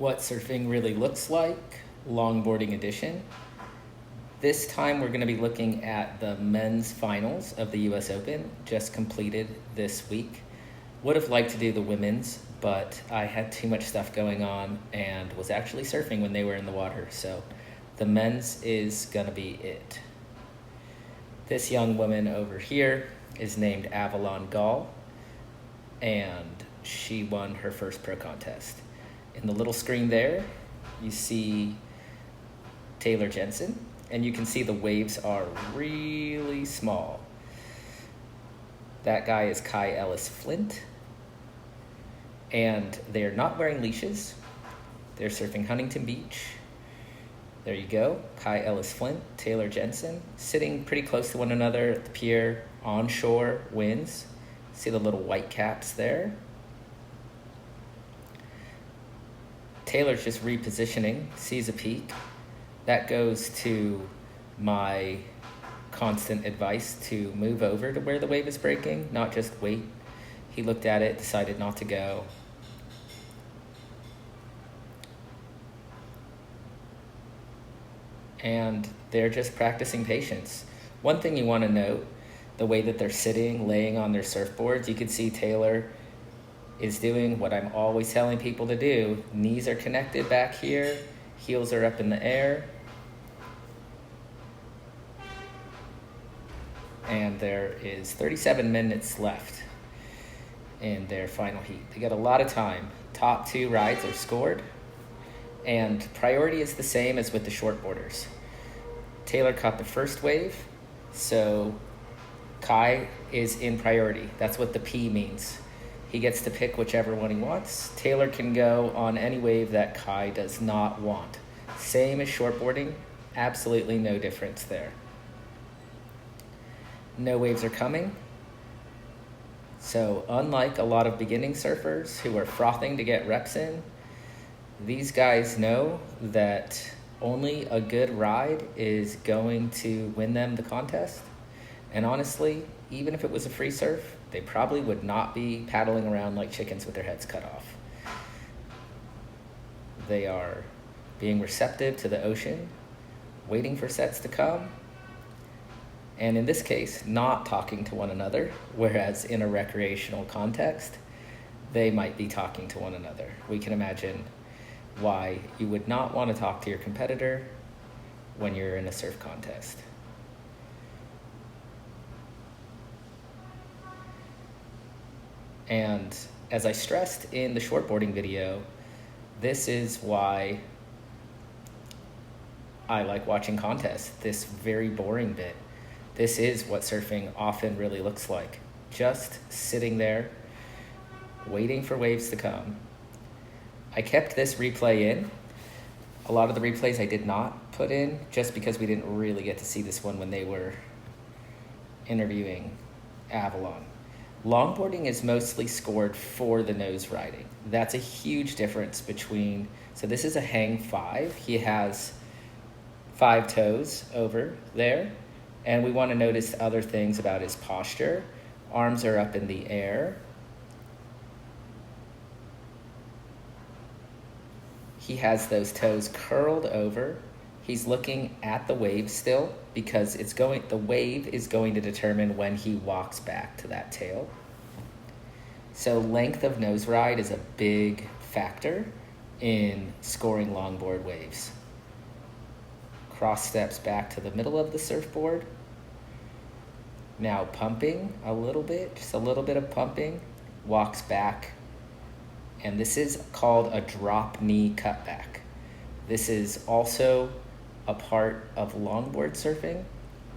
What surfing really looks like, longboarding edition. This time we're going to be looking at the men's finals of the US Open, just completed this week. Would have liked to do the women's, but I had too much stuff going on and was actually surfing when they were in the water, so the men's is going to be it. This young woman over here is named Avalon Gall, and she won her first pro contest. In the little screen there, you see Taylor Jensen, and you can see the waves are really small. That guy is Kai Ellis Flint, and they're not wearing leashes. They're surfing Huntington Beach. There you go, Kai Ellis Flint, Taylor Jensen, sitting pretty close to one another at the pier, onshore winds. See the little white caps there. Taylor's just repositioning, sees a peak. That goes to my constant advice to move over to where the wave is breaking, not just wait. He looked at it, decided not to go. And they're just practicing patience. One thing you want to note, the way that they're sitting, laying on their surfboards, you can see Taylor is doing what I'm always telling people to do. Knees are connected back here, heels are up in the air. And there is 37 minutes left in their final heat. They got a lot of time. Top two rides are scored, and priority is the same as with the shortboarders. Taylor caught the first wave, so Kai is in priority. That's what the P means. He gets to pick whichever one he wants. Taylor can go on any wave that Kai does not want. Same as shortboarding, absolutely no difference there. No waves are coming. So unlike a lot of beginning surfers who are frothing to get reps in, these guys know that only a good ride is going to win them the contest. And honestly, even if it was a free surf, they probably would not be paddling around like chickens with their heads cut off. They are being receptive to the ocean, waiting for sets to come, and in this case, not talking to one another, whereas in a recreational context, they might be talking to one another. We can imagine why you would not want to talk to your competitor when you're in a surf contest. And as I stressed in the shortboarding video, this is why I like watching contests, this very boring bit. This is what surfing often really looks like. Just sitting there, waiting for waves to come. I kept this replay in. A lot of the replays I did not put in just because we didn't really get to see this one when they were interviewing Avalon. Longboarding is mostly scored for the nose riding. That's a huge difference between, so this is a hang 5. He has 5 toes over there, and we want to notice other things about his posture. Arms are up in the air. He has those toes curled over. He's looking at the wave still because the wave is going to determine when he walks back to that tail. So length of nose ride is a big factor in scoring longboard waves. Cross steps back to the middle of the surfboard. Now pumping a little bit, just a little bit of pumping, walks back. And this is called a drop knee cutback. This is also a part of longboard surfing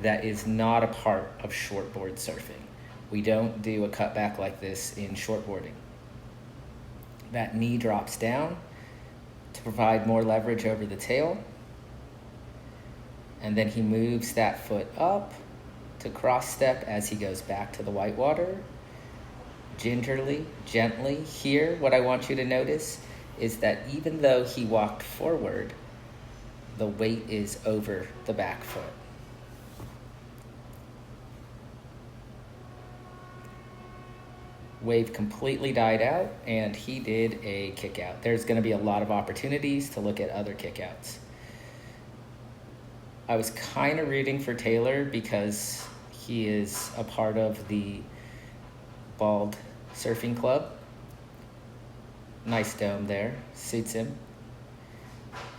that is not a part of shortboard surfing. We don't do a cutback like this in shortboarding. That knee drops down to provide more leverage over the tail. And then he moves that foot up to cross step as he goes back to the whitewater. Gingerly, gently. Here, what I want you to notice is that even though he walked forward, the weight is over the back foot. Wave completely died out, and he did a kick out. There's going to be a lot of opportunities to look at other kickouts. I was kind of rooting for Taylor because he is a part of the Bald Surfing Club. Nice dome there, suits him.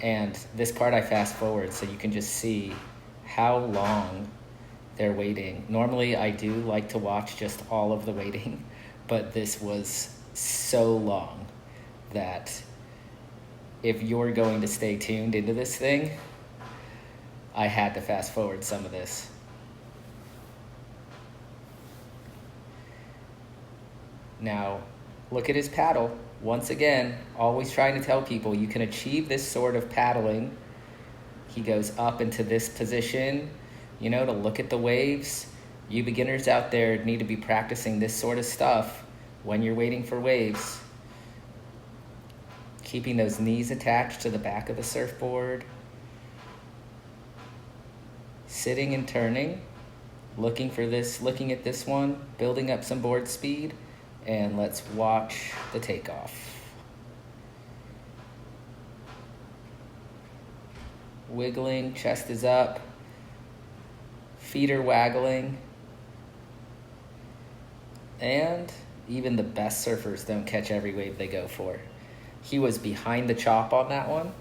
And this part I fast forward so you can just see how long they're waiting. Normally I do like to watch just all of the waiting, but this was so long that if you're going to stay tuned into this thing, I had to fast forward some of this. Now, look at his paddle. Once again, always trying to tell people you can achieve this sort of paddling. He goes up into this position, you know, to look at the waves. You beginners out there need to be practicing this sort of stuff when you're waiting for waves. Keeping those knees attached to the back of the surfboard. Sitting and turning, looking for this, looking at this one, building up some board speed. And let's watch the takeoff. Wiggling, chest is up, feet are waggling, and even the best surfers don't catch every wave they go for. He was behind the chop on that one,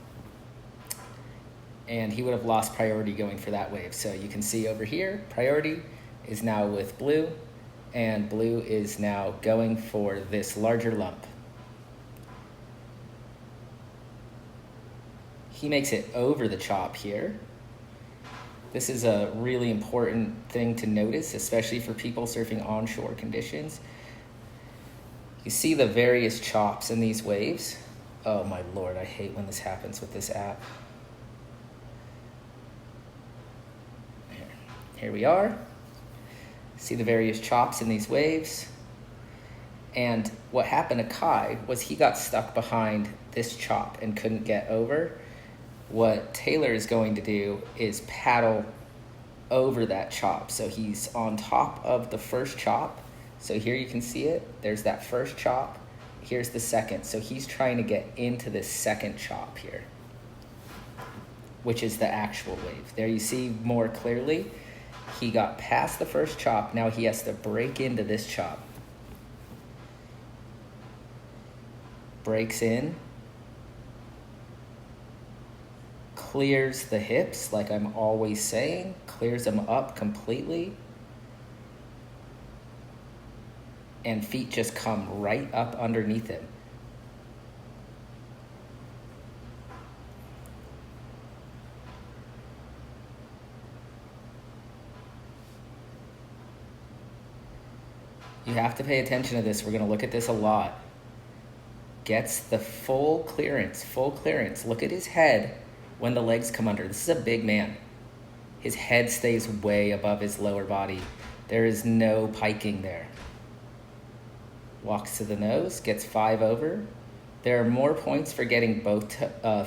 and he would have lost priority going for that wave. So you can see over here, priority is now with Blue, and Blue is now going for this larger lump. He makes it over the chop here. This is a really important thing to notice, especially for people surfing onshore conditions. You see the various chops in these waves. Oh my Lord, I hate when this happens with this app. Here we are. See the various chops in these waves. And what happened to Kai was he got stuck behind this chop and couldn't get over. What Taylor is going to do is paddle over that chop. So he's on top of the first chop. So here you can see it. There's that first chop. Here's the second. So he's trying to get into this second chop here, which is the actual wave. There you see more clearly. He got past the first chop. Now he has to break into this chop. Breaks in. Clears the hips, like I'm always saying. Clears them up completely. And feet just come right up underneath him. You have to pay attention to this. We're going to look at this a lot. Gets the full clearance, full clearance. Look at his head when the legs come under. This is a big man. His head stays way above his lower body. There is no piking there. Walks to the nose, gets 5 over. There are more points for getting both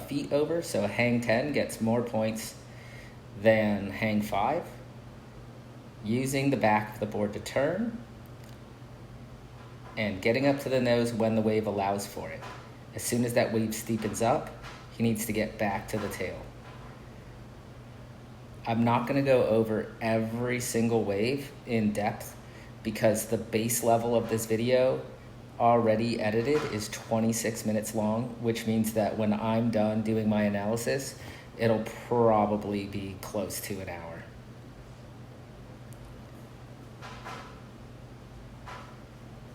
feet over, so hang 10 gets more points than hang 5. Using the back of the board to turn. And getting up to the nose when the wave allows for it. As soon as that wave steepens up, he needs to get back to the tail. I'm not going to go over every single wave in depth because the base level of this video already edited is 26 minutes long, which means that when I'm done doing my analysis, it'll probably be close to an hour.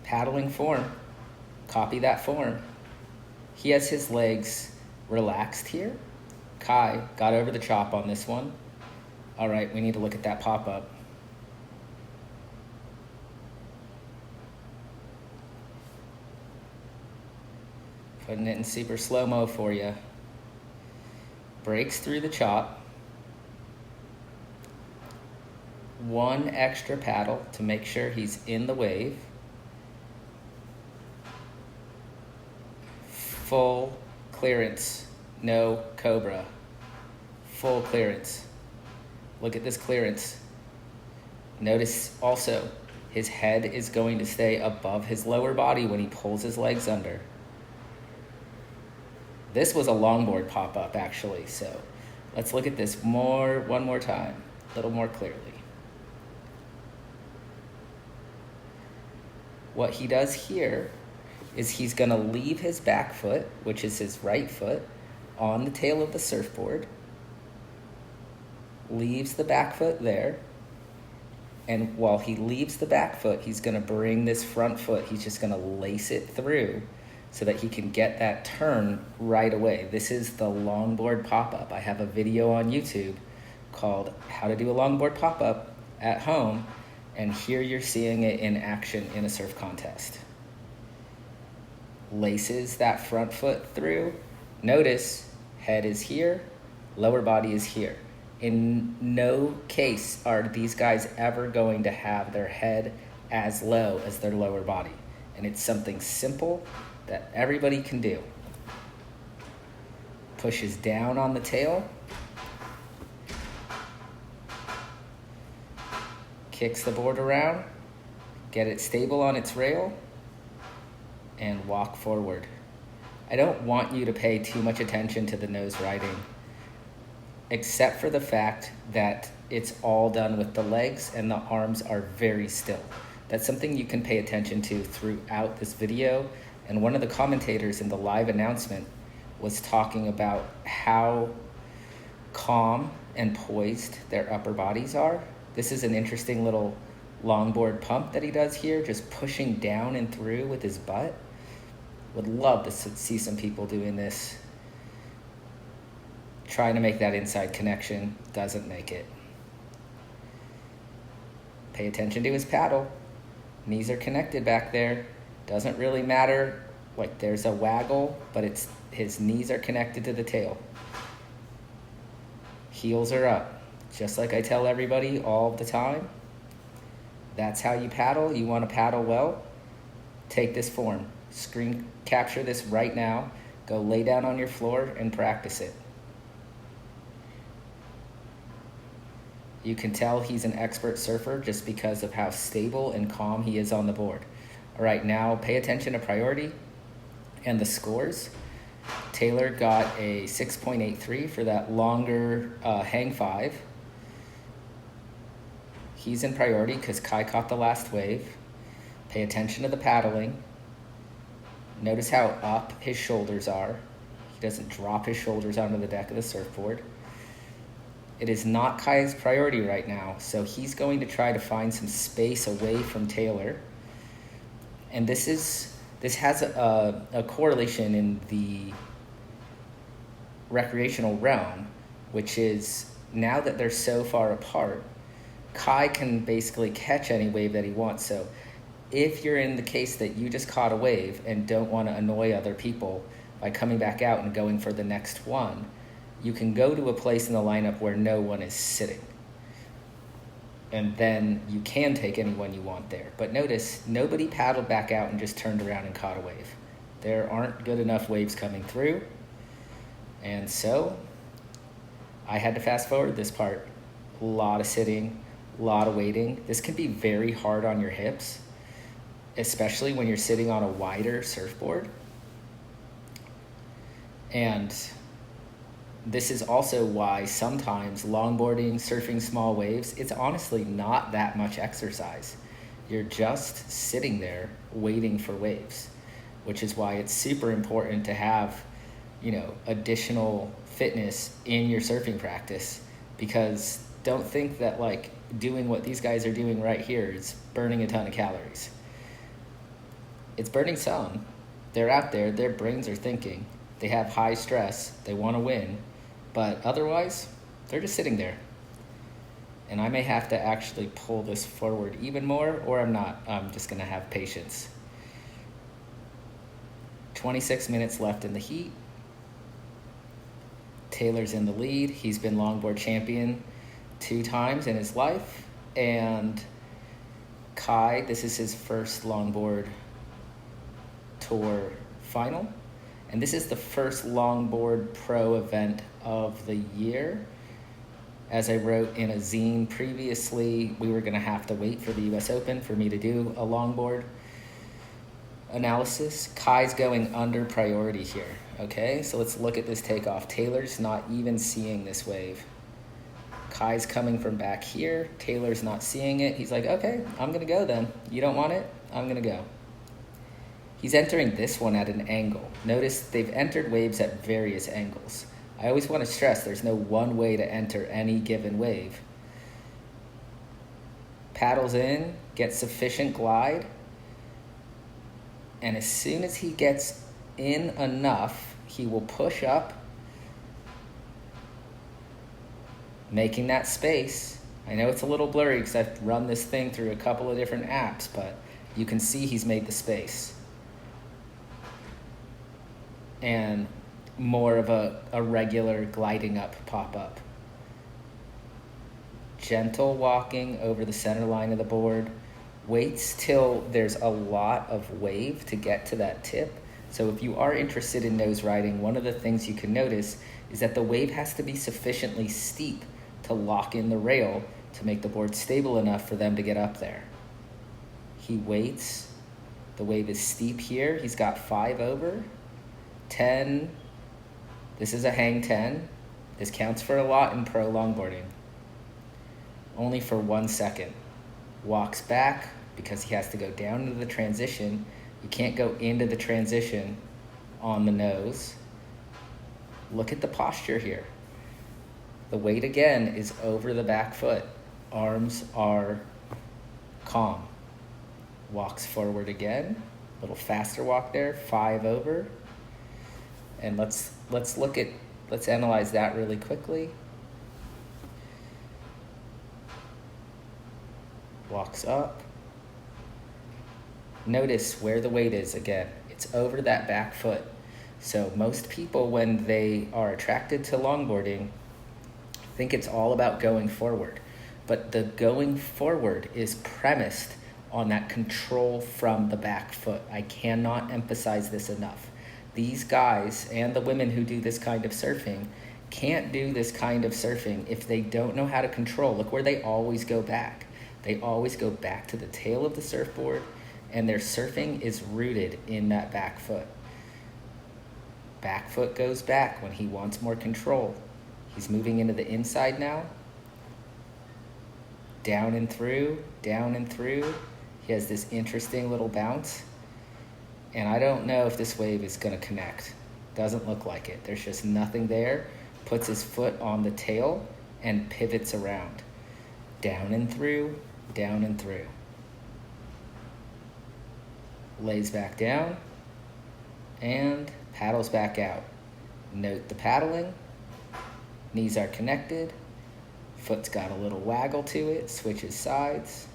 Paddling form, copy that form. He has his legs relaxed here. Kai got over the chop on this one. All right, we need to look at that pop-up. Putting it in super slow-mo for you. Breaks through the chop. One extra paddle to make sure he's in the wave. Full clearance, no cobra. Full clearance. Look at this clearance. Notice also His head is going to stay above his lower body when he pulls his legs under. This was a longboard pop-up, actually, so let's look at this one more time, a little more clearly. What he does here is he's going to leave his back foot, which is his right foot, on the tail of the surfboard, leaves the back foot there, and while he leaves the back foot, he's going to bring this front foot, he's just going to lace it through so that he can get that turn right away. This is the longboard pop-up. I have a video on YouTube called How to Do a Longboard Pop-Up at Home, and here you're seeing it in action in a surf contest. Laces that front foot through. Notice, head is here, lower body is here. In no case are these guys ever going to have their head as low as their lower body. And it's something simple that everybody can do. Pushes down on the tail. Kicks the board around. Get it stable on its rail. And walk forward. I don't want you to pay too much attention to the nose riding, except for the fact that it's all done with the legs and the arms are very still. That's something you can pay attention to throughout this video. And one of the commentators in the live announcement was talking about how calm and poised their upper bodies are. This is an interesting little longboard pump that he does here, just pushing down and through with his butt. Would love to see some people doing this. Trying to make that inside connection, doesn't make it. Pay attention to his paddle. Knees are connected back there. Doesn't really matter, like there's a waggle, but his knees are connected to the tail. Heels are up. Just like I tell everybody all the time, that's how you paddle. You want to paddle well? Take this form. Screen capture this right now. Go lay down on your floor and practice it. You can tell he's an expert surfer just because of how stable and calm he is on the board. All right, now pay attention to priority and the scores. Taylor got a 6.83 for that longer hang five. He's in priority because Kai caught the last wave. Pay attention to the paddling. Notice how up his shoulders are. He doesn't drop his shoulders onto the deck of the surfboard. It is not Kai's priority right now, so he's going to try to find some space away from Taylor. And this has a correlation in the recreational realm, which is now that they're so far apart, Kai can basically catch any wave that he wants. So if you're in the case that you just caught a wave and don't want to annoy other people by coming back out and going for the next one, you can go to a place in the lineup where no one is sitting. And then you can take anyone you want there. But notice, nobody paddled back out and just turned around and caught a wave. There aren't good enough waves coming through. And so, I had to fast forward this part. A lot of sitting, a lot of waiting. This can be very hard on your hips, especially when you're sitting on a wider surfboard. And this is also why sometimes longboarding, surfing small waves, it's honestly not that much exercise. You're just sitting there waiting for waves, which is why it's super important to have, additional fitness in your surfing practice, because don't think that like doing what these guys are doing right here is burning a ton of calories. It's burning some. They're out there, their brains are thinking, they have high stress, they want to win, but otherwise, they're just sitting there. And I may have to actually pull this forward even more, or I'm not. I'm just going to have patience. 26 minutes left in the heat. Taylor's in the lead. He's been longboard champion 2 times in his life. And Kai, this is his first longboard tour final. And this is the first longboard pro event of the year. As I wrote in a zine previously, we were going to have to wait for the US Open for me to do a longboard analysis. Kai's going under priority here, okay? So let's look at this takeoff. Taylor's not even seeing this wave. Kai's coming from back here. Taylor's not seeing it. He's like, okay, I'm going to go then. You don't want it? I'm going to go. He's entering this one at an angle. Notice they've entered waves at various angles. I always want to stress there's no one way to enter any given wave. Paddles in, gets sufficient glide, and as soon as he gets in enough, he will push up, making that space. I know it's a little blurry because I've run this thing through a couple of different apps, but you can see he's made the space. And more of a regular gliding up pop-up. Gentle walking over the center line of the board. Waits till there's a lot of wave to get to that tip. So if you are interested in nose riding, one of the things you can notice is that the wave has to be sufficiently steep to lock in the rail to make the board stable enough for them to get up there. He waits. The wave is steep here. He's got 5 over. 10. This is a hang 10. This counts for a lot in pro longboarding. Only for 1 second. Walks back because he has to go down into the transition. You can't go into the transition on the nose. Look at the posture here. The weight again is over the back foot. Arms are calm. Walks forward again. A little faster walk there. 5 over. And let's analyze that really quickly. Walks up. Notice where the weight is again. It's over that back foot. So most people, when they are attracted to longboarding, think it's all about going forward. But the going forward is premised on that control from the back foot. I cannot emphasize this enough. These guys and the women who do this kind of surfing can't do this kind of surfing if they don't know how to control. Look where they always go back. They always go back to the tail of the surfboard, and their surfing is rooted in that back foot. Back foot goes back when he wants more control. He's moving into the inside now. Down and through, down and through. He has this interesting little bounce. And I don't know if this wave is going to connect. Doesn't look like it. There's just nothing there. Puts his foot on the tail and pivots around. Down and through, down and through. Lays back down and paddles back out. Note the paddling. Knees are connected. Foot's got a little waggle to it. Switches sides.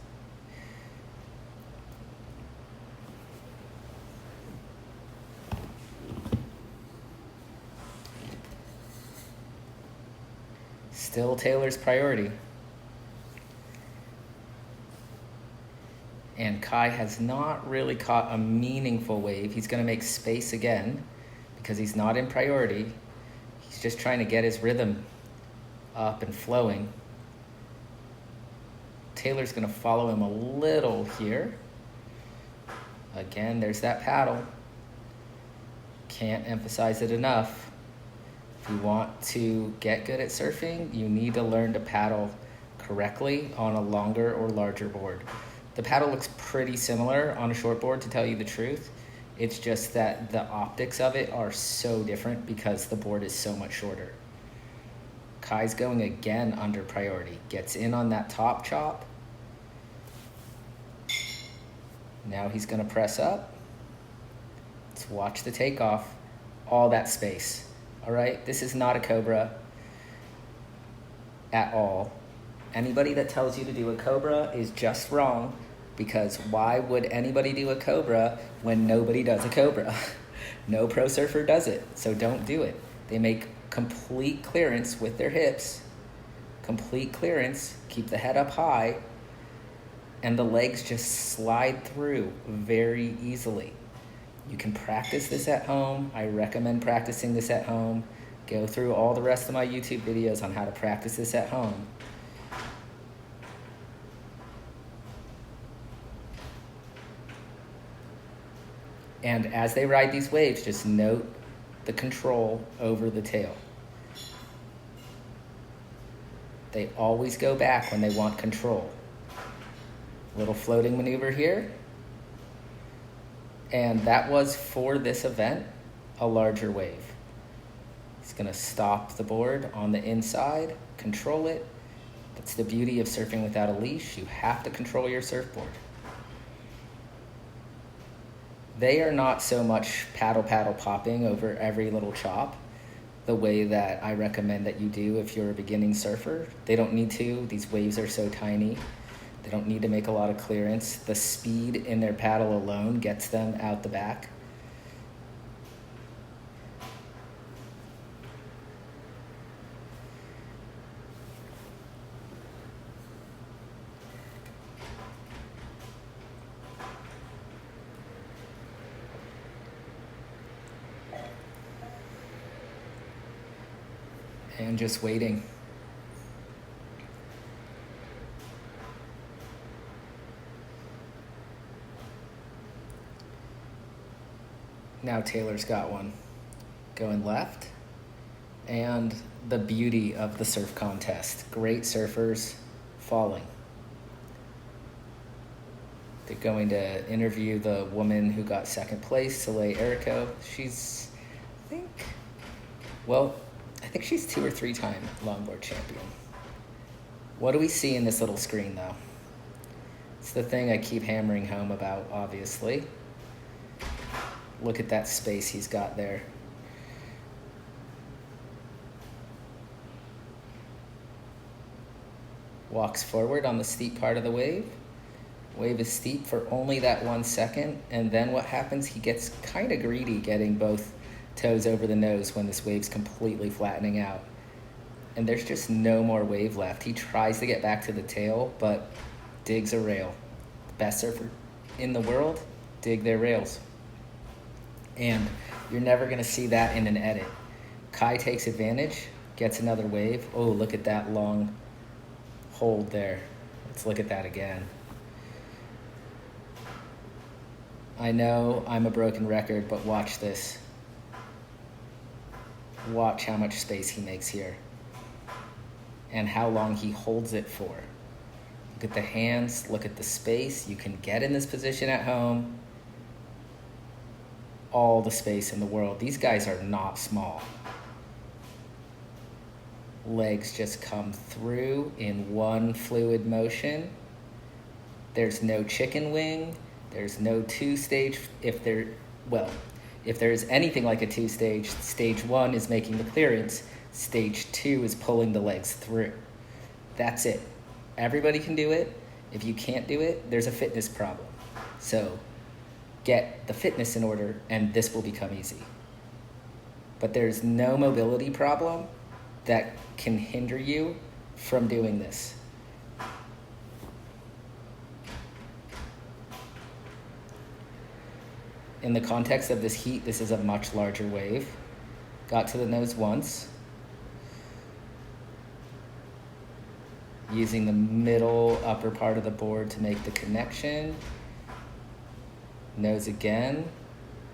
Still Taylor's priority. And Kai has not really caught a meaningful wave. He's going to make space again because he's not in priority. He's just trying to get his rhythm up and flowing. Taylor's going to follow him a little here. Again, there's that paddle. Can't emphasize it enough. If you want to get good at surfing, you need to learn to paddle correctly on a longer or larger board. The paddle looks pretty similar on a short board, to tell you the truth. It's just that the optics of it are so different because the board is so much shorter. Kai's going again under priority. Gets in on that top chop. Now he's going to press up. Let's watch the takeoff. All that space. All right, this is not a cobra at all. Anybody that tells you to do a cobra is just wrong, because why would anybody do a cobra when nobody does a cobra? No pro surfer does it, so don't do it. They make complete clearance with their hips, complete clearance, keep the head up high, and the legs just slide through very easily. You can practice this at home. I recommend practicing this at home. Go through all the rest of my YouTube videos on how to practice this at home. And as they ride these waves, just note the control over the tail. They always go back when they want control. Little floating maneuver here. And that was, for this event, a larger wave. He's gonna stop the board on the inside, control it. That's the beauty of surfing without a leash. You have to control your surfboard. They are not so much paddle popping over every little chop the way that I recommend that you do if you're a beginning surfer. They don't need to. These waves are so tiny. They don't need to make a lot of clearance. The speed in their paddle alone gets them out the back. And just waiting. Now Taylor's got one going left. And the beauty of the surf contest. Great surfers falling. They're going to interview the woman who got second place, Soleil Erico. She's, I think she's 2 or 3 time longboard champion. What do we see in this little screen, though? It's the thing I keep hammering home about, obviously. Look at that space he's got there. Walks forward on the steep part of the wave. Wave is steep for only that 1 second, and then what happens? He gets kind of greedy getting both toes over the nose when this wave's completely flattening out. And there's just no more wave left. He tries to get back to the tail, but digs a rail. The best surfer in the world dig their rails. And you're never gonna see that in an edit. Kai takes advantage, gets another wave. Oh, look at that long hold there. Let's look at that again. I know I'm a broken record, but watch this. Watch how much space he makes here and how long he holds it for. Look at the hands, look at the space. You can get in this position at home. All the space in the world. These guys are not small. Legs just come through in one fluid motion. There's no chicken wing. There's no 2-stage. If there is anything like a 2-stage, stage 1 is making the clearance. Stage 2 is pulling the legs through. That's it. Everybody can do it. If you can't do it, there's a fitness problem. So get the fitness in order and this will become easy. But there's no mobility problem that can hinder you from doing this. In the context of this heat, this is a much larger wave. Got to the nose once. Using the middle upper part of the board to make the connection. Nose again.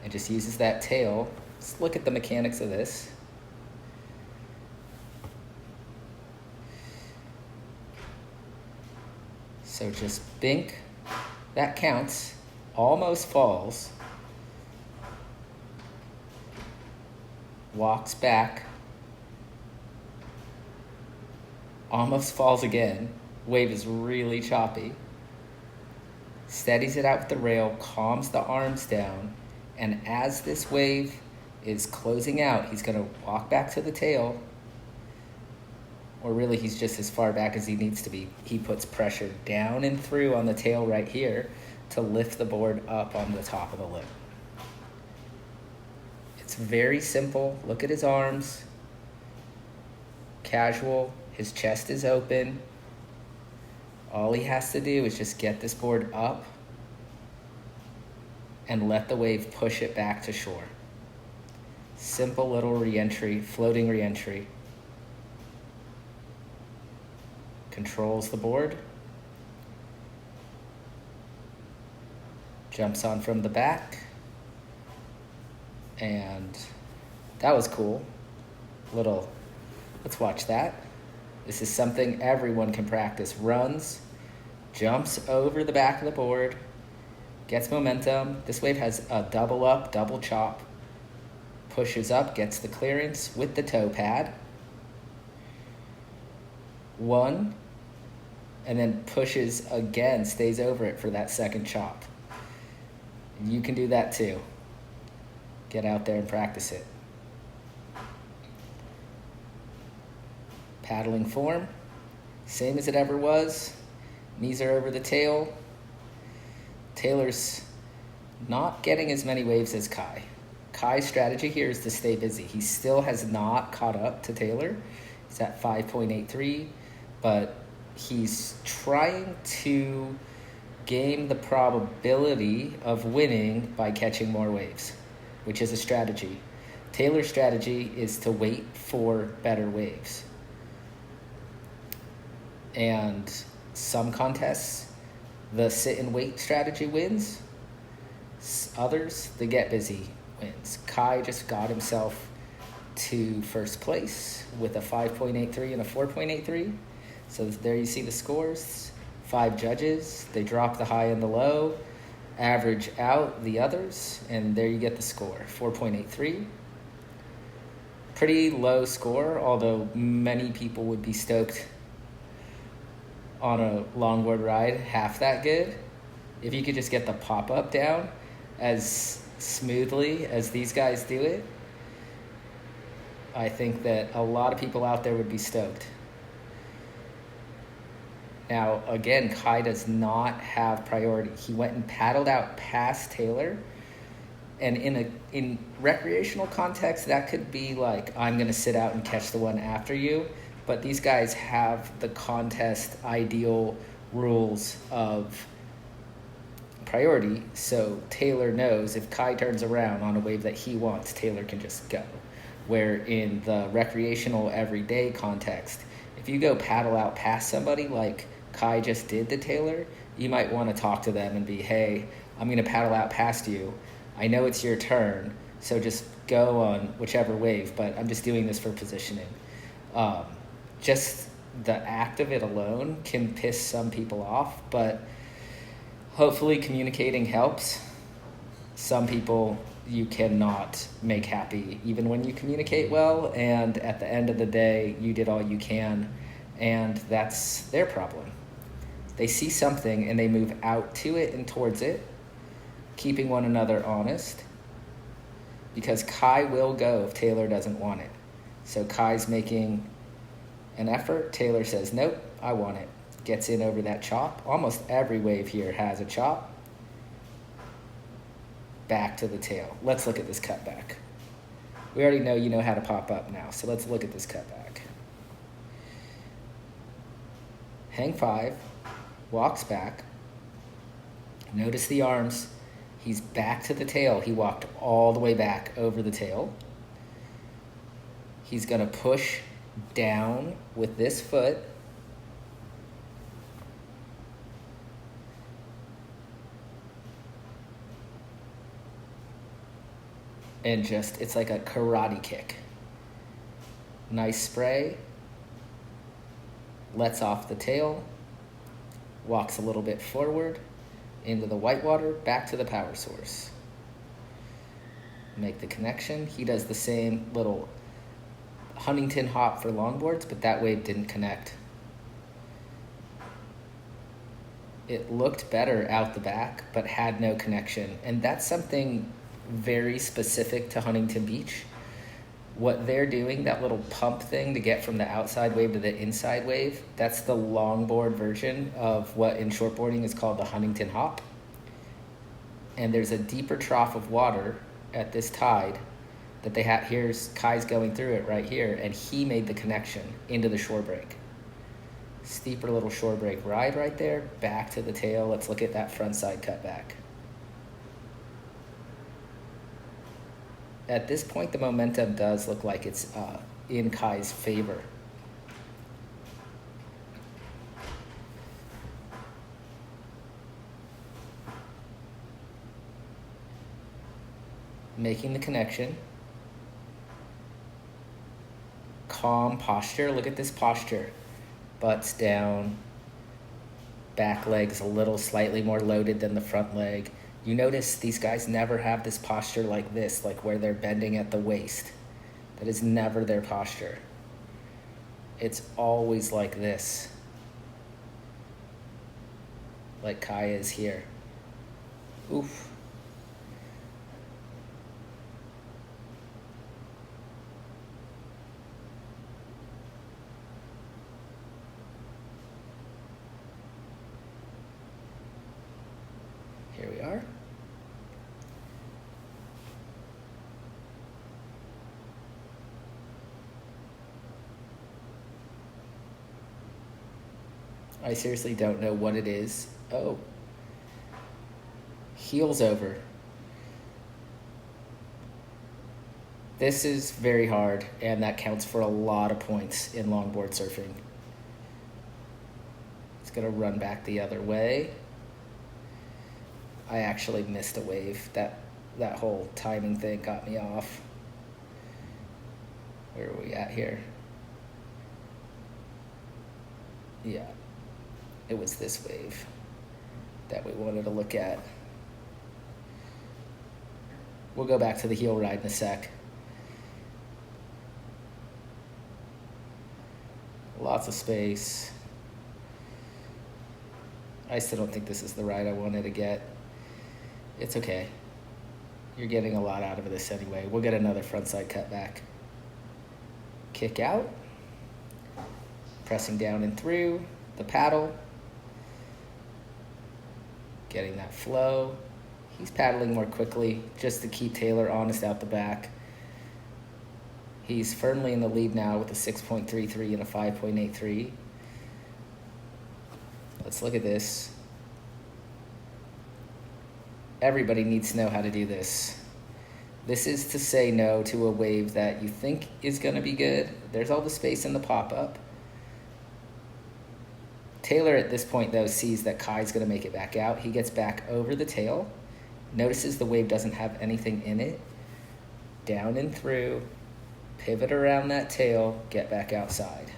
And just uses that tail. Let's look at the mechanics of this. So just bink. That counts. Almost falls. Walks back, almost falls again. Wave is really choppy. Steadies it out with the rail, calms the arms down, and as this wave is closing out, he's gonna walk back to the tail, or really he's just as far back as he needs to be. He puts pressure down and through on the tail right here to lift the board up on the top of the lip. It's very simple. Look at his arms. Casual. His chest is open. All he has to do is just get this board up and let the wave push it back to shore. Simple little re-entry, floating re-entry. Controls the board. Jumps on from the back. And that was cool. Let's watch that. This is something everyone can practice. Runs, jumps over the back of the board, gets momentum. This wave has a double up, double chop. Pushes up, gets the clearance with the toe pad. 1, and then pushes again, stays over it for that second chop. You can do that too. Get out there and practice it. Paddling form, same as it ever was. Knees are over the tail. Taylor's not getting as many waves as Kai. Kai's strategy here is to stay busy. He still has not caught up to Taylor. He's at 5.83, but he's trying to game the probability of winning by catching more waves, which is a strategy. Taylor's strategy is to wait for better waves. And some contests, the sit and wait strategy wins. Others, the get busy wins. Kai just got himself to first place with a 5.83 and a 4.83. So there you see the scores. 5 judges. They drop the high and the low, average out the others, and there you get the score, 4.83. Pretty low score, although many people would be stoked on a longboard ride half that good. If you could just get the pop-up down as smoothly as these guys do it, I think that a lot of people out there would be stoked. Now, again, Kai does not have priority. He went and paddled out past Taylor, and in recreational context, that could be like, I'm going to sit out and catch the one after you. But these guys have the contest ideal rules of priority, so Taylor knows if Kai turns around on a wave that he wants, Taylor can just go. Where in the recreational everyday context, if you go paddle out past somebody like Kai just did to Taylor, you might want to talk to them and be, hey, I'm going to paddle out past you. I know it's your turn, so just go on whichever wave, but I'm just doing this for positioning. Just the act of it alone can piss some people off, but hopefully communicating helps. Some people you cannot make happy even when you communicate well, and at the end of the day, you did all you can, and that's their problem. They see something and they move out to it and towards it, keeping one another honest, because Kai will go if Taylor doesn't want it. So Kai's making an effort. Taylor says, nope, I want it. Gets in over that chop. Almost every wave here has a chop. Back to the tail. Let's look at this cutback. We already know you know how to pop up now, so let's look at this cutback. Hang 5, walks back. Notice the arms. He's back to the tail. He walked all the way back over the tail. He's going to push down with this foot. And just, it's like a karate kick. Nice spray. Lets off the tail. Walks a little bit forward into the whitewater, back to the power source. Make the connection. He does the same little Huntington hop for longboards, but that wave didn't connect. It looked better out the back, but had no connection. And that's something very specific to Huntington Beach. What they're doing, that little pump thing to get from the outside wave to the inside wave, that's the longboard version of what in shortboarding is called the Huntington hop. And there's a deeper trough of water at this tide that they have. Here's Kai's going through it right here, and he made the connection into the shore break. Steeper little shore break ride right there, back to the tail. Let's look at that front side cutback. At this point, the momentum does look like it's in Kai's favor. Making the connection. Calm posture. Look at this posture. Butt's down. Back leg's a little slightly more loaded than the front leg. You notice these guys never have this posture like this, like where they're bending at the waist. That is never their posture. It's always like this. Like Kai is here. Oof. Here we are. I seriously don't know what it is. Oh. Heels over. This is very hard, and that counts for a lot of points in longboard surfing. It's going to run back the other way. I actually missed a wave. That whole timing thing got me off. Where are we at here? Yeah. It was this wave that we wanted to look at. We'll go back to the heel ride in a sec. Lots of space. I still don't think this is the ride I wanted to get. It's okay. You're getting a lot out of this anyway. We'll get another frontside cut back. Kick out. Pressing down and through the paddle. Getting that flow. He's paddling more quickly just to keep Taylor honest out the back. He's firmly in the lead now with a 6.33 and a 5.83. Let's look at this. Everybody needs to know how to do this. This is to say no to a wave that you think is going to be good. There's all the space in the pop-up. Taylor at this point, though, sees that Kai's going to make it back out. He gets back over the tail, notices the wave doesn't have anything in it, down and through, pivot around that tail, get back outside.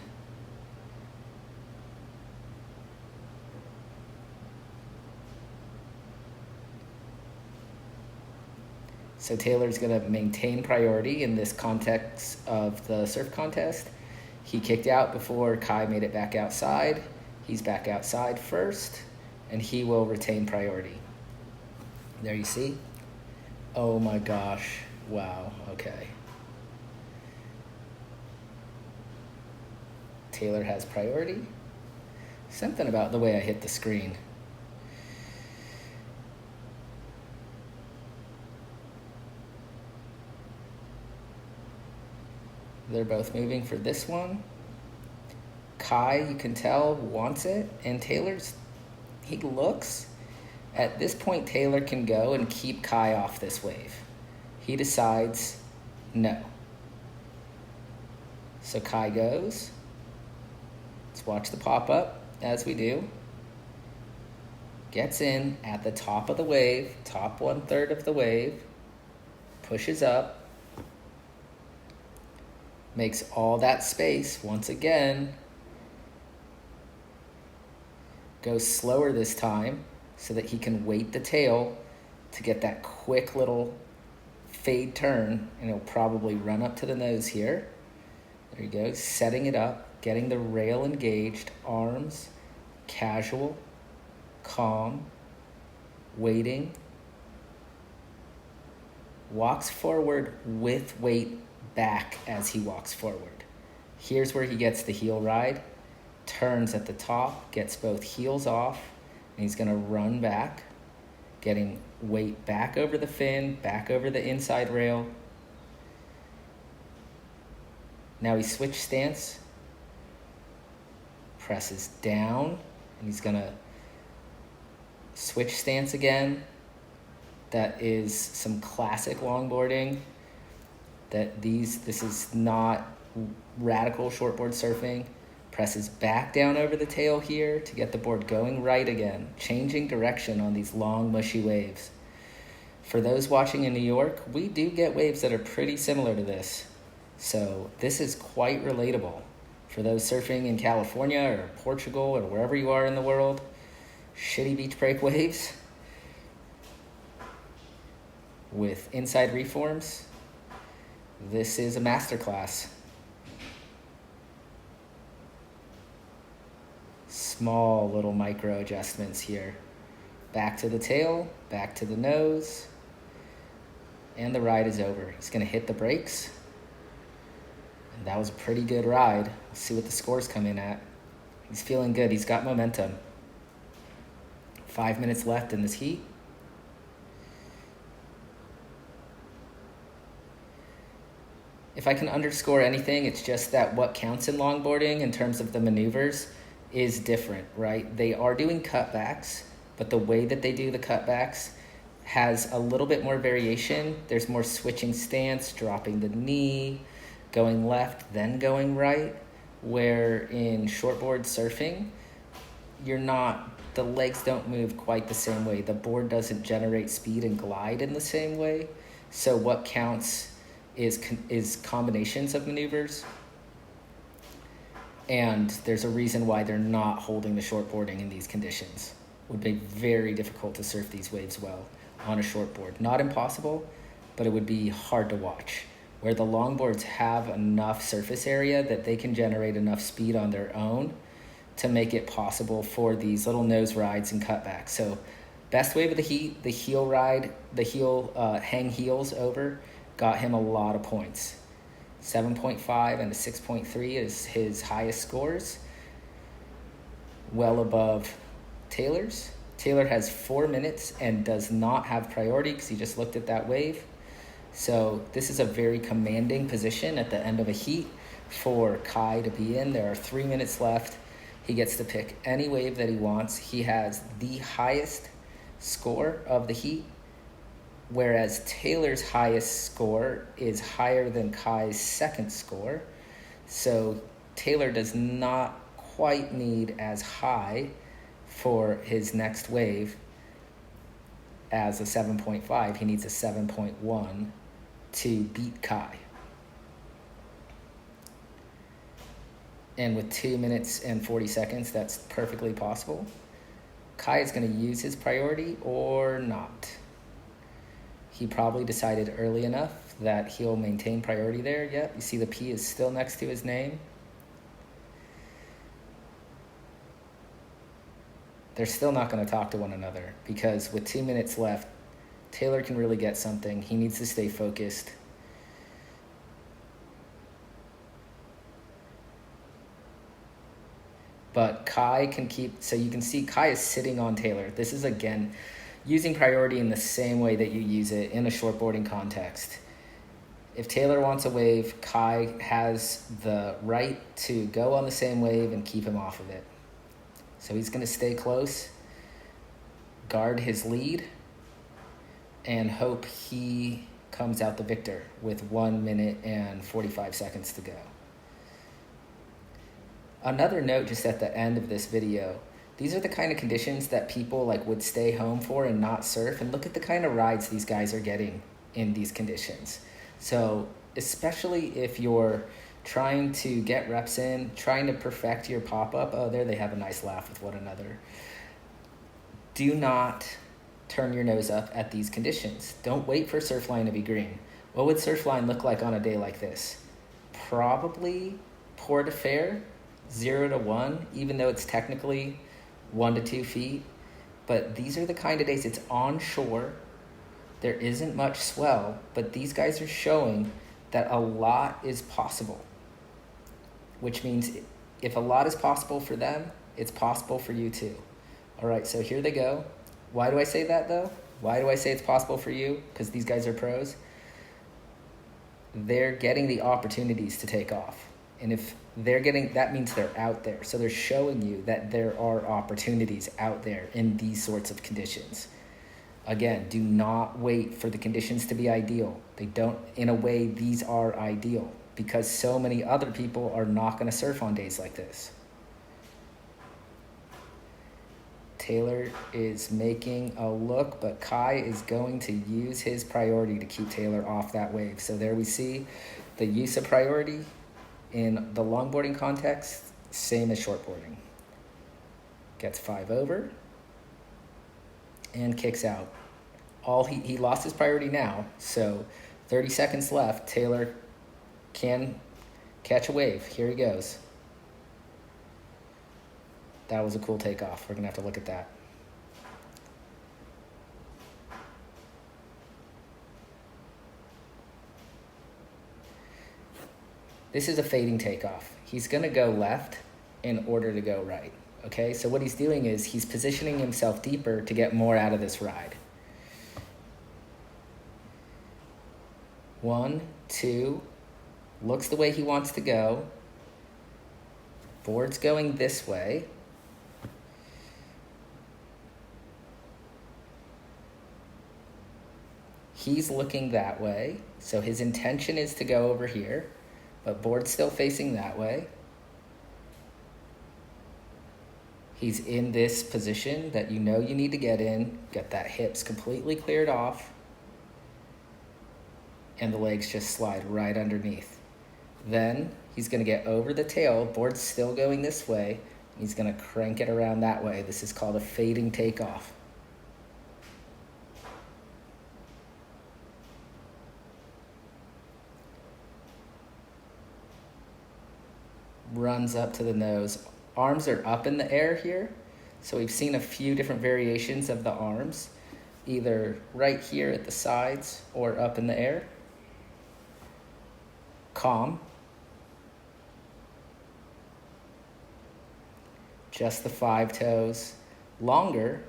So Taylor's going to maintain priority in this context of the surf contest. He kicked out before Kai made it back outside. He's back outside first, and he will retain priority. There you see. Oh my gosh. Wow. Okay. Taylor has priority. Something about the way I hit the screen. They're both moving for this one. Kai, you can tell, wants it, and he looks. At this point, Taylor can go and keep Kai off this wave. He decides no. So Kai goes. Let's watch the pop-up, as we do. Gets in at the top of the wave, top 1/3 of the wave, pushes up, makes all that space once again, goes slower this time so that he can weight the tail to get that quick little fade turn, and he'll probably run up to the nose here. There he goes, setting it up, getting the rail engaged, arms, casual, calm, waiting, walks forward with weight back as he walks forward. Here's where he gets the heel ride, turns at the top, gets both heels off, and he's going to run back, getting weight back over the fin, back over the inside rail. Now he switched stance, presses down, and he's going to switch stance again. That is some classic longboarding. This is not radical shortboard surfing. Presses back down over the tail here to get the board going right again, changing direction on these long, mushy waves. For those watching in New York, we do get waves that are pretty similar to this. So this is quite relatable. For those surfing in California or Portugal or wherever you are in the world, shitty beach break waves with inside reforms, this is a masterclass. Small little micro adjustments here. Back to the tail, back to the nose, and the ride is over. He's going to hit the brakes. And that was a pretty good ride. Let's see what the scores come in at. He's feeling good. He's got momentum. 5 minutes left in this heat. If I can underscore anything, it's just that what counts in longboarding in terms of the maneuvers is different, right? They are doing cutbacks, but the way that they do the cutbacks has a little bit more variation. There's more switching stance, dropping the knee, going left, then going right, where in shortboard surfing, the legs don't move quite the same way. The board doesn't generate speed and glide in the same way. So what counts is combinations of maneuvers. And there's a reason why they're not holding the shortboarding in these conditions. It would be very difficult to surf these waves well on a shortboard. Not impossible, but it would be hard to watch. Where the longboards have enough surface area that they can generate enough speed on their own to make it possible for these little nose rides and cutbacks. So best wave of the heat, the heel ride, hang heels over, got him a lot of points. 7.5 and a 6.3 is his highest scores, well above Taylor's. Taylor has 4 minutes and does not have priority because he just looked at that wave. So this is a very commanding position at the end of a heat for Kai to be in. There are 3 minutes left. He gets to pick any wave that he wants. He has the highest score of the heat, whereas Taylor's highest score is higher than Kai's second score. So Taylor does not quite need as high for his next wave as a 7.5. He needs a 7.1 to beat Kai. And with 2 minutes and 40 seconds, that's perfectly possible. Kai is going to use his priority or not. He probably decided early enough that he'll maintain priority there. Yep, you see the P is still next to his name. They're still not going to talk to one another because with 2 minutes left, Taylor can really get something. He needs to stay focused. But Kai can keep, so you can see Kai is sitting on Taylor. This is, again, using priority in the same way that you use it in a shortboarding context. If Taylor wants a wave, Kai has the right to go on the same wave and keep him off of it. So he's going to stay close, guard his lead, and hope he comes out the victor with 1 minute and 45 seconds to go. Another note just at the end of this video, these are the kind of conditions that people would stay home for and not surf, and look at the kind of rides these guys are getting in these conditions. So especially if you're trying to get reps in, trying to perfect your pop-up, oh, there they have a nice laugh with one another. Do not turn your nose up at these conditions. Don't wait for surfline to be green. What would surfline look like on a day like this? Probably poor to fair, 0 to 1, even though it's technically 1 to 2 feet. But these are the kind of days, it's on shore. There isn't much swell, but these guys are showing that a lot is possible, which means if a lot is possible for them, it's possible for you too. All right, so here they go. Why do I say that though? Why do I say it's possible for you? Because these guys are pros. They're getting the opportunities to take off. And if they're getting, that means they're out there. So they're showing you that there are opportunities out there in these sorts of conditions. Again, do not wait for the conditions to be ideal. They don't, in a way, these are ideal because so many other people are not going to surf on days like this. Taylor is making a look, but Kai is going to use his priority to keep Taylor off that wave. So there we see the use of priority in the longboarding context, same as shortboarding. Gets 5 over and kicks out. He lost his priority now, so 30 seconds left. Taylor can catch a wave. Here he goes. That was a cool takeoff. We're going to have to look at that. This is a fading takeoff. He's going to go left in order to go right. Okay, so what he's doing is he's positioning himself deeper to get more out of this ride. 1, 2, looks the way he wants to go. Board's going this way. He's looking that way, so his intention is to go over here, but board's still facing that way. He's in this position that you know you need to get in, get that hips completely cleared off, and the legs just slide right underneath. Then he's going to get over the tail, board's still going this way, and he's going to crank it around that way. This is called a fading takeoff. Runs up to the nose. Arms are up in the air here, so we've seen a few different variations of the arms, either right here at the sides or up in the air. Calm. Just the 5 toes. Longer.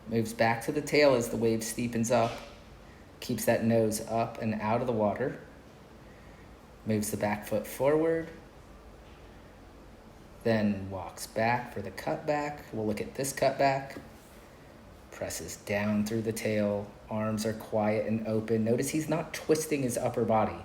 Moves back to the tail as the wave steepens up. Keeps that nose up and out of the water. Moves the back foot forward. Then walks back for the cutback. We'll look at this cutback. Presses down through the tail. Arms are quiet and open. Notice he's not twisting his upper body.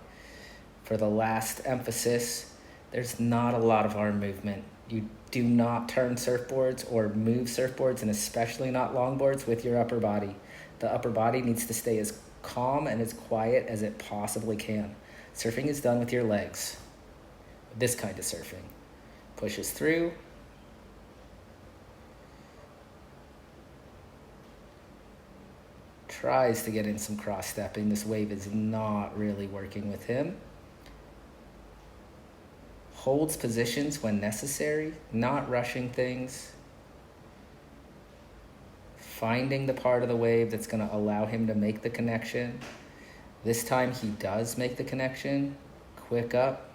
For the last emphasis, there's not a lot of arm movement. You do not turn surfboards or move surfboards, and especially not longboards, with your upper body. The upper body needs to stay as calm and as quiet as it possibly can. Surfing is done with your legs. This kind of surfing. Pushes through. Tries to get in some cross-stepping. This wave is not really working with him. Holds positions when necessary, not rushing things. Finding the part of the wave that's going to allow him to make the connection. This time he does make the connection. Quick up.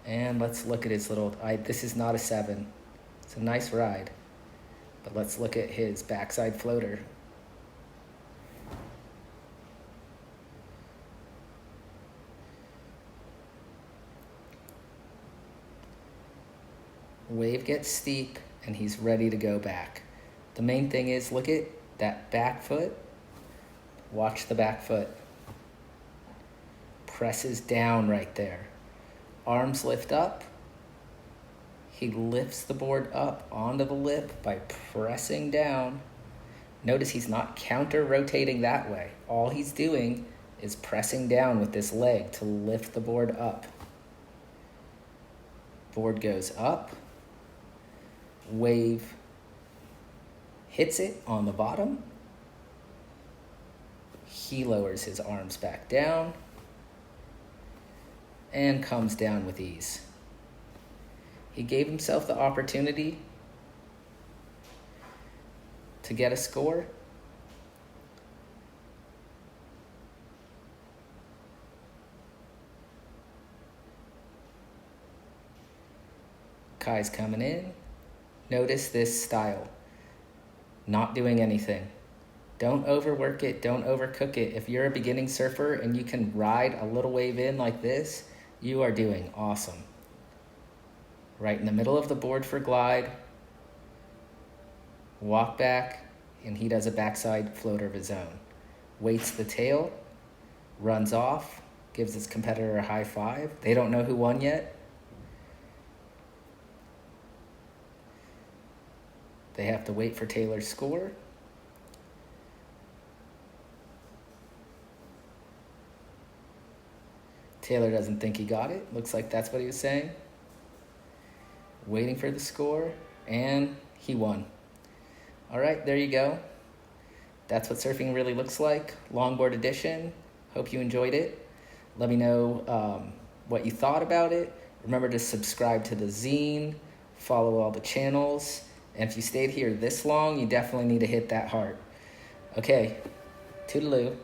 And let's look at his little, this is not a 7. It's a nice ride. But let's look at his backside floater. Wave gets steep and he's ready to go back. The main thing is look at that back foot. Watch the back foot. Presses down right there. Arms lift up. He lifts the board up onto the lip by pressing down. Notice he's not counter-rotating that way. All he's doing is pressing down with this leg to lift the board up. Board goes up. Wave hits it on the bottom. He lowers his arms back down and comes down with ease. He gave himself the opportunity to get a score. Kai's coming in. Notice this style. Not doing anything. Don't overwork it. Don't overcook it. If you're a beginning surfer and you can ride a little wave in like this, you are doing awesome. Right in the middle of the board for glide. Walk back. and he does a backside floater of his own. Waits the tail, runs off, gives his competitor a high five. They don't know who won yet. They have to wait for Taylor's score. Taylor doesn't think he got it. Looks like that's what he was saying. Waiting for the score, and he won. All right, there you go. That's what surfing really looks like. Longboard edition. Hope you enjoyed it. Let me know what you thought about it. Remember to subscribe to the zine, follow all the channels, and if you stayed here this long, you definitely need to hit that heart. Okay, toodaloo.